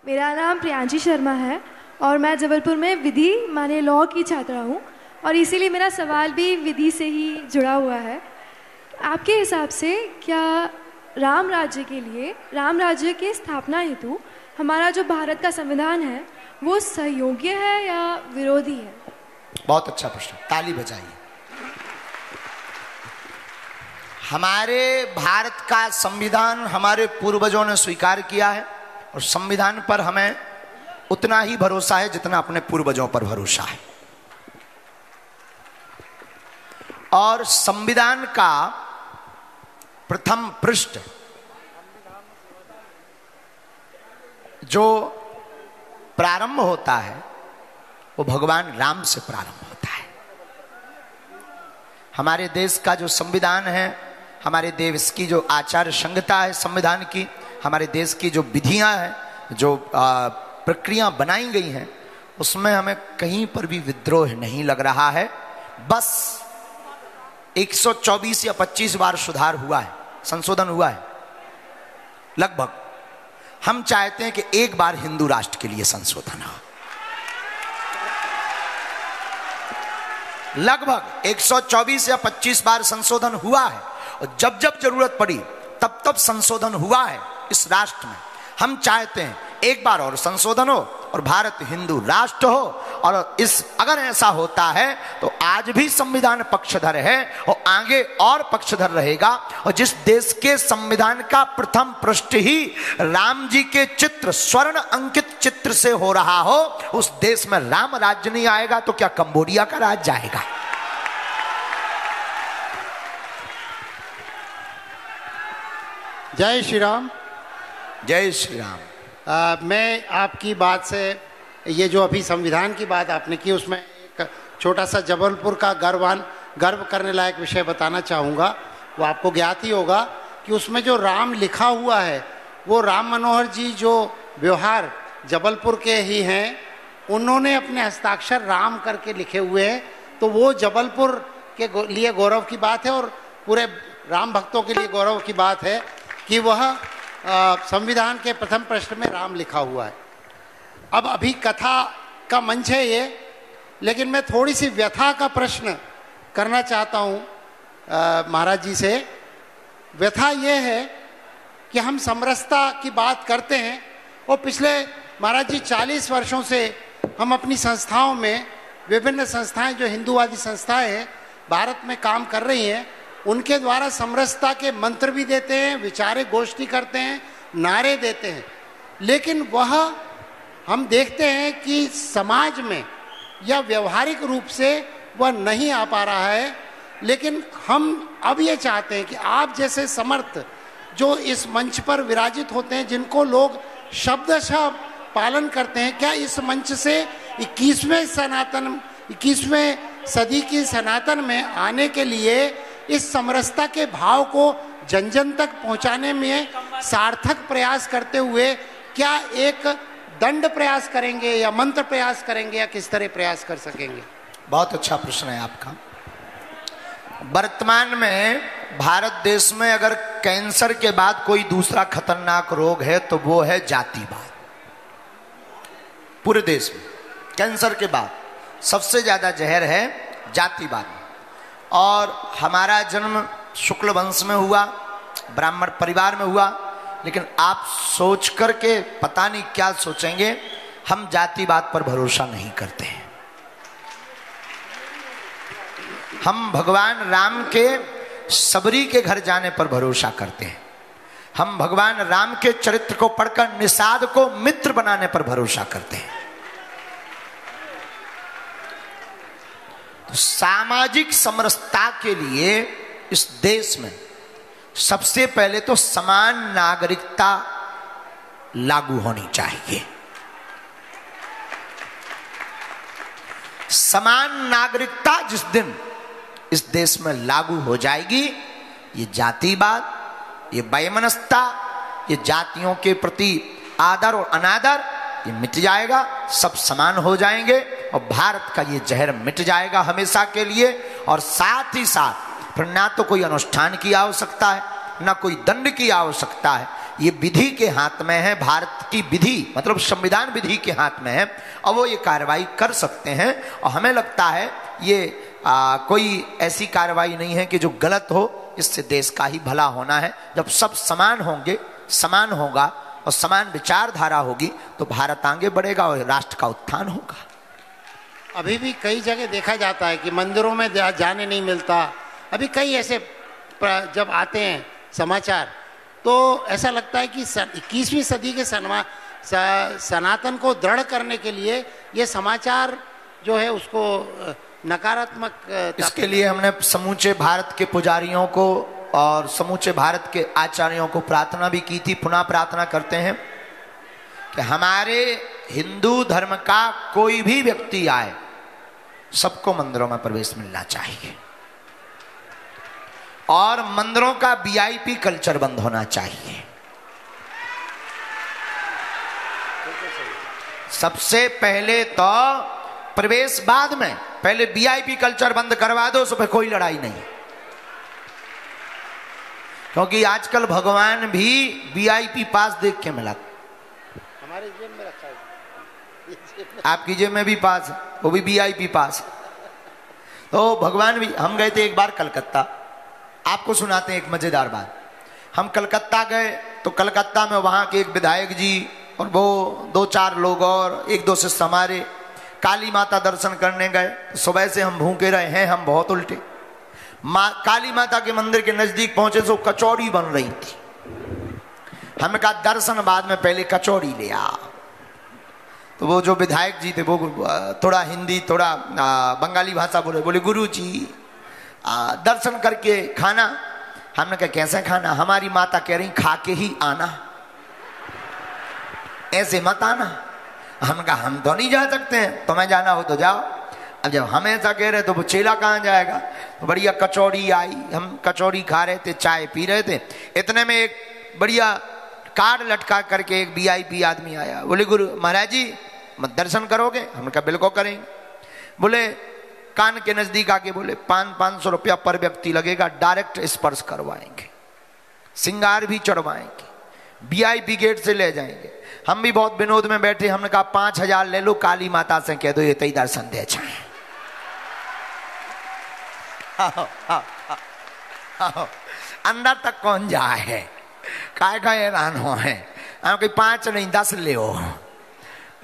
मेरा नाम प्रियांशी शर्मा है और मैं जबलपुर में विधि माने लॉ की छात्रा हूँ और इसीलिए मेरा सवाल भी विधि से ही जुड़ा हुआ है। आपके हिसाब से क्या राम राज्य के लिए, राम राज्य की स्थापना हेतु हमारा जो भारत का संविधान है वो सहयोगी है या विरोधी है? बहुत अच्छा प्रश्न, ताली बजाइए। हमारे भारत का संविधान हमारे पूर्वजों ने स्वीकार किया है और संविधान पर हमें उतना ही भरोसा है जितना अपने पूर्वजों पर भरोसा है। और संविधान का प्रथम पृष्ठ जो प्रारंभ होता है वो भगवान राम से प्रारंभ होता है। हमारे देश का जो संविधान है, हमारे देश की जो आचार संहिता है संविधान की, हमारे देश की जो विधियां हैं, जो प्रक्रिया बनाई गई हैं, उसमें हमें कहीं पर भी विद्रोह नहीं लग रहा है। बस 124 या 25 बार सुधार हुआ है, संशोधन हुआ है लगभग। हम चाहते हैं कि एक बार हिंदू राष्ट्र के लिए संशोधन हो। लगभग 124 या 25 बार संशोधन हुआ है और जब जब जरूरत पड़ी तब तब संशोधन हुआ है इस राष्ट्र में। हम चाहते हैं एक बार और संशोधन हो और भारत हिंदू राष्ट्र हो। और इस अगर ऐसा होता है तो आज भी संविधान पक्षधर है और आगे और पक्षधर रहेगा। और जिस देश के संविधान का प्रथम पृष्ठ ही राम जी के चित्र, स्वर्ण अंकित चित्र से हो रहा हो, उस देश में राम राज्य नहीं आएगा तो क्या कंबोडिया का राज्य आएगा? जय श्री राम। जय श्री राम। मैं आपकी बात से, ये जो अभी संविधान की बात आपने की, उसमें एक छोटा सा जबलपुर का गर्व करने लायक विषय बताना चाहूँगा। वो आपको ज्ञात ही होगा कि उसमें जो राम लिखा हुआ है वो राम मनोहर जी जो व्यवहार जबलपुर के ही हैं, उन्होंने अपने हस्ताक्षर राम करके लिखे हुए हैं। तो वो जबलपुर के लिए गौरव की बात है और पूरे राम भक्तों के लिए गौरव की बात है कि वह संविधान के प्रथम पृष्ठ में राम लिखा हुआ है। अब अभी कथा का मंच है ये, लेकिन मैं थोड़ी सी व्यथा का प्रश्न करना चाहता हूँ महाराज जी से। व्यथा ये है कि हम समरसता की बात करते हैं और पिछले महाराज जी 40 वर्षों से हम अपनी संस्थाओं में, विभिन्न संस्थाएं जो हिंदूवादी संस्थाएं हैं भारत में काम कर रही हैं, उनके द्वारा समरसता के मंत्र भी देते हैं, विचारे गोष्ठी करते हैं, नारे देते हैं, लेकिन वह हम देखते हैं कि समाज में या व्यवहारिक रूप से वह नहीं आ पा रहा है। लेकिन हम अब ये चाहते हैं कि आप जैसे समर्थ जो इस मंच पर विराजित होते हैं, जिनको लोग शब्दशः पालन करते हैं, क्या इस मंच से 21वें सदी की सनातन में आने के लिए इस समरसता के भाव को जन जन तक पहुंचाने में सार्थक प्रयास करते हुए क्या एक दंड प्रयास करेंगे या मंत्र प्रयास करेंगे या किस तरह प्रयास कर सकेंगे? बहुत अच्छा प्रश्न है आपका। वर्तमान में भारत देश में अगर कैंसर के बाद कोई दूसरा खतरनाक रोग है तो वो है जातिवाद। पूरे देश में कैंसर के बाद सबसे ज्यादा जहर है जातिवाद। और हमारा जन्म शुक्ल वंश में हुआ, ब्राह्मण परिवार में हुआ, लेकिन आप सोच करके पता नहीं क्या सोचेंगे, हम जातिवाद पर भरोसा नहीं करते हैं। हम भगवान राम के सबरी के घर जाने पर भरोसा करते हैं। हम भगवान राम के चरित्र को पढ़कर निषाद को मित्र बनाने पर भरोसा करते हैं। तो सामाजिक समरसता के लिए इस देश में सबसे पहले तो समान नागरिकता लागू होनी चाहिए। समान नागरिकता जिस दिन इस देश में लागू हो जाएगी, ये जातिवाद, ये वैमनस्यता, ये जातियों के प्रति आदर और अनादर, ये मिट जाएगा। सब समान हो जाएंगे और भारत का ये जहर मिट जाएगा हमेशा के लिए। और साथ ही साथ फिर ना तो कोई अनुष्ठान की आवश्यकता है, ना कोई दंड की आवश्यकता है। ये विधि के हाथ में है, भारत की विधि मतलब संविधान विधि के हाथ में है और वो ये कार्रवाई कर सकते हैं। और हमें लगता है ये कोई ऐसी कार्रवाई नहीं है कि जो गलत हो, इससे देश का ही भला होना है। जब सब समान होंगे, समान होगा और समान विचारधारा होगी तो भारत आगे बढ़ेगा और राष्ट्र का उत्थान होगा। अभी भी कई जगह देखा जाता है कि मंदिरों में जाने नहीं मिलता। अभी कई ऐसे जब आते हैं समाचार तो ऐसा लगता है कि 21वीं सदी के सनातन को दृढ़ करने के लिए ये समाचार जो है उसको नकारात्मक। इसके लिए हमने समूचे भारत के पुजारियों को और समूचे भारत के आचार्यों को प्रार्थना भी की थी, पुनः प्रार्थना करते हैं कि हमारे हिंदू धर्म का कोई भी व्यक्ति आए, सबको मंदिरों में प्रवेश मिलना चाहिए और मंदिरों का वीआईपी कल्चर बंद होना चाहिए। सबसे पहले तो प्रवेश बाद में, पहले वीआईपी कल्चर बंद करवा दो, उस पर कोई लड़ाई नहीं। क्योंकि आजकल भगवान भी वीआईपी पास देख के मिला। हमारे जेब में रखा है, आपकी जेब में भी पास, वो भी वीआईपी पास। तो भगवान भी, हम गए थे एक बार कलकत्ता, आपको सुनाते हैं एक मजेदार बात। हम कलकत्ता गए तो कलकत्ता में वहां के एक विधायक जी और वो 2-4 लोग और 1-2 शिष्य हमारे काली माता दर्शन करने गए। सुबह से हम भूखे रहे हैं, हम बहुत उल्टे। काली माता के मंदिर के नजदीक पहुंचे तो कचौड़ी बन रही थी। हमने कहा दर्शन बाद में, पहले कचौड़ी ले आ। तो वो जो विधायक जी थे वो थोड़ा हिंदी थोड़ा बंगाली भाषा बोले गुरु जी दर्शन करके खाना। हमने कहा कैसे खाना? हमारी माता कह रही खा के ही आना, ऐसे मत आना। हमने कहा हम तो नहीं जा सकते हैं, तुम्हें जाना हो तो जाओ। अब जब हम ऐसा कह रहे तो वो चेला कहाँ जाएगा? तो बढ़िया कचौड़ी आई, हम कचौड़ी खा रहे थे, चाय पी रहे थे। इतने में एक बढ़िया कार्ड लटका करके एक वीआईपी आदमी आया। बोले गुरु महाराज जी मत दर्शन करोगे? हमने कहा बिल्कुल करेंगे। बोले कान के नजदीक आके बोले 500 रुपया पर व्यक्ति लगेगा, डायरेक्ट स्पर्श करवाएंगे, सिंगार भी चढ़वाएंगे, वीआईपी गेट से ले जाएंगे। हम भी बहुत विनोद में बैठे, हमने कहा 5000 ले लो, काली माता से कह दो ये तई दर्शन दे जाए। अंदर तक कौन जाए है, काय का हैरान हो है। कोई 5 नहीं 10 ले हो,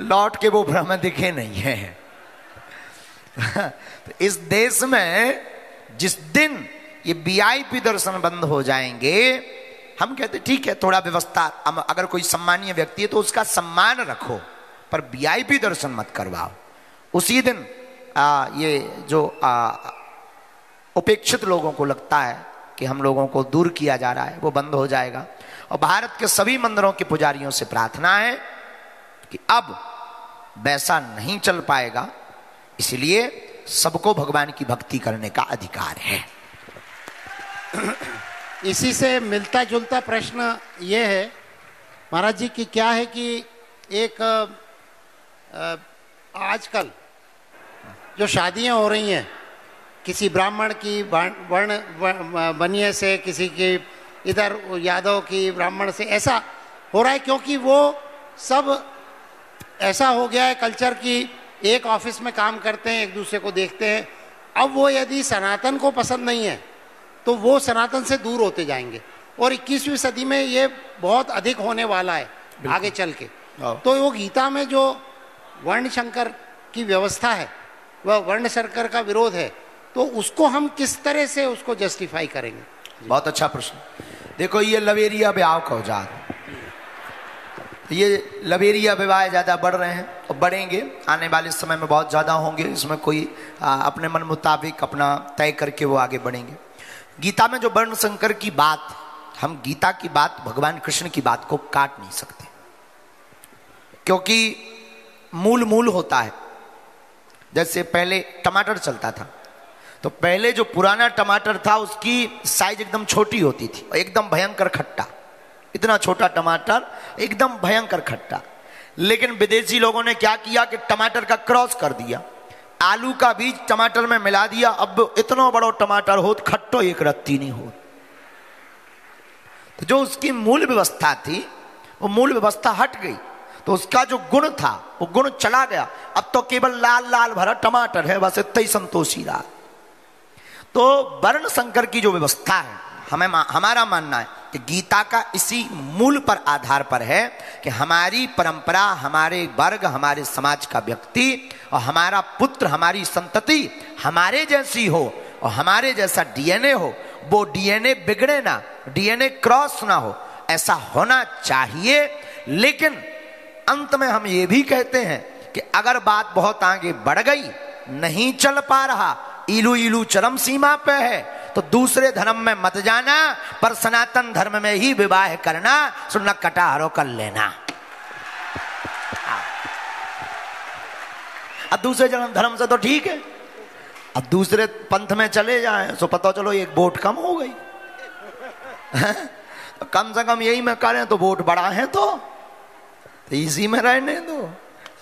लौट के वो भ्रम दिखे नहीं है। तो इस देश में जिस दिन ये वीआईपी दर्शन बंद हो जाएंगे, हम कहते ठीक है थोड़ा व्यवस्था, अगर कोई सम्मानीय व्यक्ति है तो उसका सम्मान रखो, पर वीआईपी दर्शन मत करवाओ। उसी दिन ये जो उपेक्षित लोगों को लगता है कि हम लोगों को दूर किया जा रहा है, वो बंद हो जाएगा। और भारत के सभी मंदिरों के पुजारियों से प्रार्थना है कि अब वैसा नहीं चल पाएगा, इसलिए सबको भगवान की भक्ति करने का अधिकार है। इसी से मिलता जुलता प्रश्न ये है महाराज जी कि क्या है कि एक आजकल जो शादियां हो रही हैं, किसी ब्राह्मण की वर्ण बनिए से, किसी की इधर यादव की ब्राह्मण से, ऐसा हो रहा है क्योंकि वो सब ऐसा हो गया है कल्चर की एक ऑफिस में काम करते हैं, एक दूसरे को देखते हैं। अब वो यदि सनातन को पसंद नहीं है तो वो सनातन से दूर होते जाएंगे और 21वीं सदी में ये बहुत अधिक होने वाला है आगे चल के। तो वो गीता में जो वर्ण शंकर की व्यवस्था है, वह वर्ण शंकर का विरोध है, तो उसको हम किस तरह से उसको जस्टिफाई करेंगे? बहुत अच्छा प्रश्न। देखो ये लवेरिया ब्याह का औजार, ये लवेरिया विवाह ज़्यादा बढ़ रहे हैं और बढ़ेंगे, आने वाले समय में बहुत ज़्यादा होंगे। इसमें कोई अपने मन मुताबिक अपना तय करके वो आगे बढ़ेंगे। गीता में जो वर्ण संकर की बात, हम गीता की बात, भगवान कृष्ण की बात को काट नहीं सकते, क्योंकि मूल होता है। जैसे पहले टमाटर चलता था, तो पहले जो पुराना टमाटर था उसकी साइज एकदम छोटी होती थी, एकदम भयंकर खट्टा, इतना छोटा टमाटर एकदम भयंकर खट्टा। लेकिन विदेशी लोगों ने क्या किया कि टमाटर का क्रॉस कर दिया, आलू का बीज टमाटर में मिला दिया, अब इतना बड़ा टमाटर हो खट्टो एक रत्ती नहीं हो। तो जो उसकी मूल व्यवस्था थी वो मूल व्यवस्था हट गई, तो उसका जो गुण था वो गुण चला गया। अब तो केवल लाल लाल भरा टमाटर है, बस इतना ही संतोषी रहा। तो वर्ण संकर की जो व्यवस्था है, हमारा मानना है कि गीता का इसी मूल पर आधार पर है कि हमारी परंपरा, हमारे वर्ग, हमारे समाज का व्यक्ति और हमारा पुत्र, हमारी संतति हमारे जैसी हो और हमारे जैसा डीएनए हो, वो डीएनए बिगड़े ना, डीएनए क्रॉस ना हो, ऐसा होना चाहिए। लेकिन अंत में हम ये भी कहते हैं कि अगर बात बहुत आगे बढ़ गई, नहीं चल पा रहा, इलू इलू चरम सीमा पे है, तो दूसरे धर्म में मत जाना, पर सनातन धर्म में ही विवाह करना, सुनना कटाहारो कर लेना। अब दूसरे धर्म से तो ठीक है, अब दूसरे पंथ में चले जाएं तो पता चलो एक वोट कम हो गई तो कम से कम यही में करें तो वोट बढ़ा है, तो इसी में रहने दो।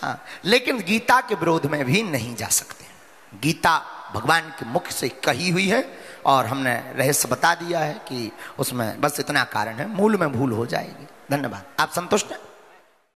हाँ, लेकिन गीता के विरोध में भी नहीं जा सकते। गीता भगवान के मुख से कही हुई है और हमने रहस्य बता दिया है कि उसमें बस इतना कारण है, मूल में भूल हो जाएगी। धन्यवाद। आप संतुष्ट हैं?